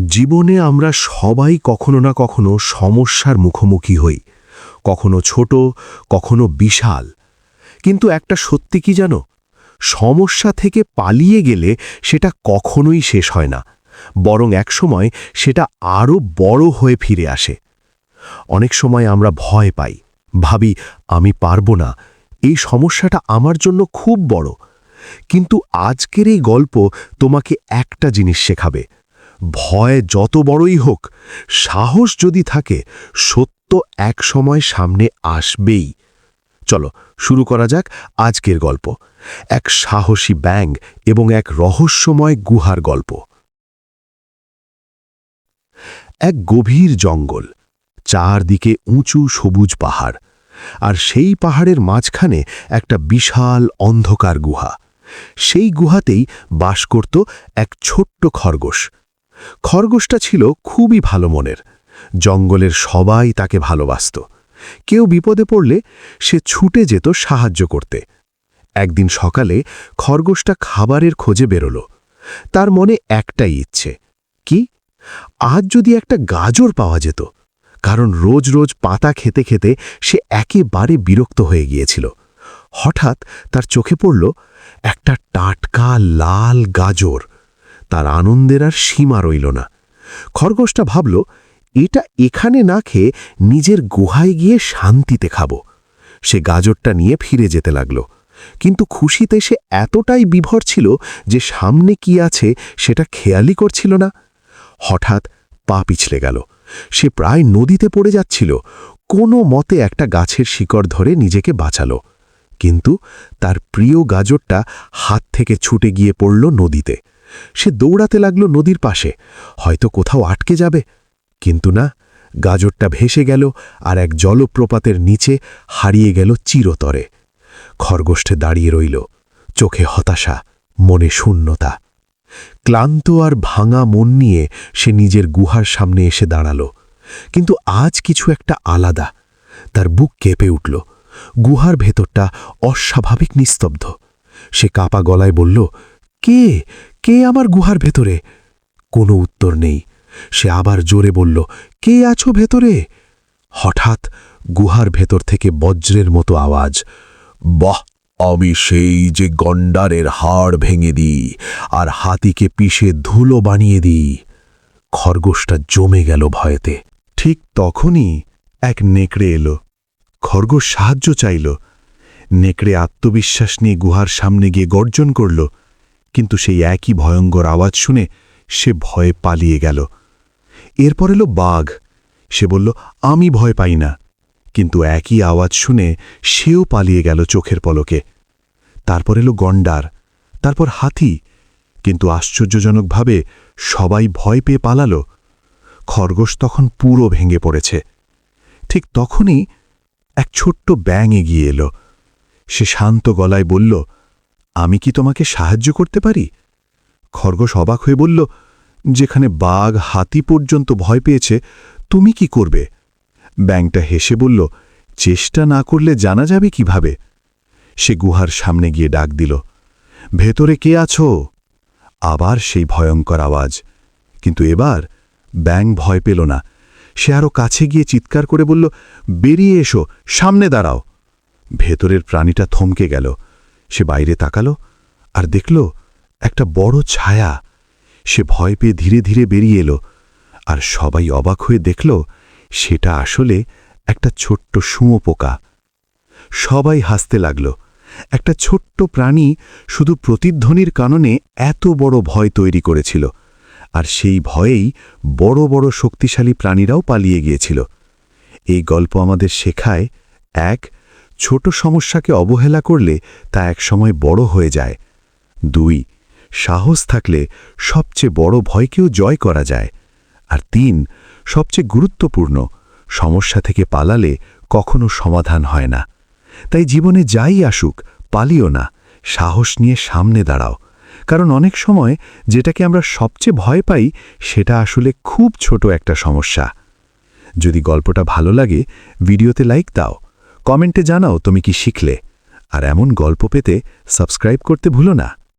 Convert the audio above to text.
জীবনে আমরা সবাই কখনো না কখনো সমস্যার মুখোমুখি হই, কখনো ছোট, কখনো বিশাল। কিন্তু একটা সত্যি কি জানো, সমস্যা থেকে পালিয়ে গেলে সেটা কখনোই শেষ হয় না, বরং একসময় সেটা আরও বড় হয়ে ফিরে আসে। অনেক সময় আমরা ভয় পাই, ভাবি আমি পারবো না, এই সমস্যাটা আমার জন্য খুব বড়। কিন্তু আজকের এই গল্প তোমাকে একটা জিনিস শেখাবে: ভয় যত বড়ই হোক, সাহস যদি থাকে, সত্য একসময় সামনে আসবেই। চলো শুরু করা যাক আজকের গল্প, এক সাহসী ব্যাঙ এবং এক রহস্যময় গুহার গল্প। এক গভীর জঙ্গল, চারদিকে উঁচু সবুজ পাহাড়, আর সেই পাহাড়ের মাঝখানে একটা বিশাল অন্ধকার গুহা। সেই গুহাতেই বাস করত এক ছোট্ট খরগোশ। খরগোশটা ছিল খুবই ভালো মনের, জঙ্গলের সবাই তাকে ভালোবাসত। কেউ বিপদে পড়লে সে ছুটে যেত সাহায্য করতে। একদিন সকালে খরগোশটা খাবারের খোঁজে বেরোল। তার মনে একটাই ইচ্ছে, কি আজ যদি একটা গাজর পাওয়া যেত, কারণ রোজ রোজ পাতা খেতে খেতে সে একেবারে বিরক্ত হয়ে গিয়েছিল। হঠাৎ তার চোখে পড়ল একটা টাটকা লাল গাজর। তার আনন্দের আর সীমা রইল না। খরগোশটা ভাবল, এটা এখানে না খেয়ে নিজের গুহায় গিয়ে শান্তিতে খাব। সে গাজরটা নিয়ে ফিরে যেতে লাগল, কিন্তু খুশিতে সে এতটাই বিভোর ছিল যে সামনে কি আছে সেটা খেয়ালই করছিল না। হঠাৎ পা পিছলে গেল, সে প্রায় নদীতে পড়ে যাচ্ছিল। কোনো মতে একটা গাছের শিকড় ধরে নিজেকে বাঁচালো, কিন্তু তার প্রিয় গাজরটা হাত থেকে ছুটে গিয়ে পড়ল নদীতে। সে দৌড়াতে লাগল নদীর পাশে, হয়তো কোথাও আটকে যাবে। কিন্তু না, গাজরটা ভেসে গেল আর এক জলপ্রপাতের নিচে হারিয়ে গেল চিরতরে। খরগোশে দাঁড়িয়ে রইল, চোখে হতাশা, মনে শূন্যতা। ক্লান্ত আর ভাঙা মন নিয়ে সে নিজের গুহার সামনে এসে দাঁড়াল। কিন্তু আজ কিছু একটা আলাদা। তার বুক কেঁপে উঠল। গুহার ভেতরটা অস্বাভাবিক নিস্তব্ধ। সে কাপা গলায় বলল, কে কে আমার গুহার ভেতরে? কোনো উত্তর নেই। সে আবার জোরে বলল, কে আছো ভেতরে? হঠাৎ গুহার ভেতর থেকে বজ্রের মতো আওয়াজ, বাহ, আমি সেই যে গন্ডারের হাড় ভেঙে দিই আর হাতিকে পিষে ধুলো বানিয়ে দিই। খরগোশটা জমে গেল ভয়েতে। ঠিক তখনই এক নেকড়ে এলো। খরগোশ সাহায্য চাইল। নেকড়ে আত্মবিশ্বাস নিয়ে গুহার সামনে গিয়ে গর্জন করল, কিন্তু সেই একই ভয়ঙ্কর আওয়াজ শুনে সে ভয়ে পালিয়ে গেল। এরপর এলো বাঘ। সে বলল, আমি ভয় পাই না, কিন্তু একই আওয়াজ শুনে সেও পালিয়ে গেল চোখের পলকে। তারপর এলো গন্ডার, তারপর হাতি, কিন্তু আশ্চর্যজনকভাবে সবাই ভয় পেয়ে পালালো। খরগোশ তখন পুরো ভেঙে পড়েছে। ঠিক তখনই এক ছোট্ট ব্যাঙ এগিয়ে এলো। সে শান্ত গলায় বলল, আমি কি তোমাকে সাহায্য করতে পারি? খরগোশ অবাক হয়ে বলল, যেখানে বাঘ হাতি পর্যন্ত ভয় পেয়েছে, তুমি কি করবে? ব্যাঙটা হেসে বলল, চেষ্টা না করলে জানা যাবে কিভাবে? সে গুহার সামনে গিয়ে ডাক দিল, ভেতরে কে আছো? আবার সেই ভয়ঙ্কর আওয়াজ, কিন্তু এবার ব্যাঙ ভয় পেল না। সে আরও কাছে গিয়ে চিৎকার করে বলল, বেরিয়ে এসো, সামনে দাঁড়াও। ভেতরের প্রাণীটা থমকে গেল। সে বাইরে তাকালো আর দেখল একটা বড় ছায়া। সে ভয় পেয়ে ধীরে ধীরে বেরিয়ে এলো, আর সবাই অবাক হয়ে দেখল সেটা আসলে একটা ছোট্ট শুঁয়োপোকা। সবাই হাসতে লাগল। একটা ছোট্ট প্রাণী শুধু প্রতিধ্বনির কারণে এত বড় ভয় তৈরি করেছিল, আর সেই ভয়েই বড় বড় শক্তিশালী প্রাণীরাও পালিয়ে গিয়েছিল। এই গল্প আমাদের শেখায়, এক, ছোট সমস্যাকে অবহেলা করলে তা একসময় বড় হয়ে যায়। 2, সাহস থাকলে সবচেয়ে বড় ভয়কেও জয় করা যায়। আর 3, সবচেয়ে গুরুত্বপূর্ণ, সমস্যা থেকে পালালে কখনো সমাধান হয় না। তাই জীবনে যাই আসুক, পালিও না, সাহস নিয়ে সামনে দাঁড়াও। কারণ অনেক সময় যেটাকে আমরা সবচেয়ে ভয় পাই সেটা আসলে খুব ছোট একটা সমস্যা। যদি গল্পটা ভালো লাগে, ভিডিওতে লাইক দাও, কমেন্টে জানাও তুমি কি শিখলে। আর এমন গল্প পেতে সাবস্ক্রাইব করতে ভুলো না।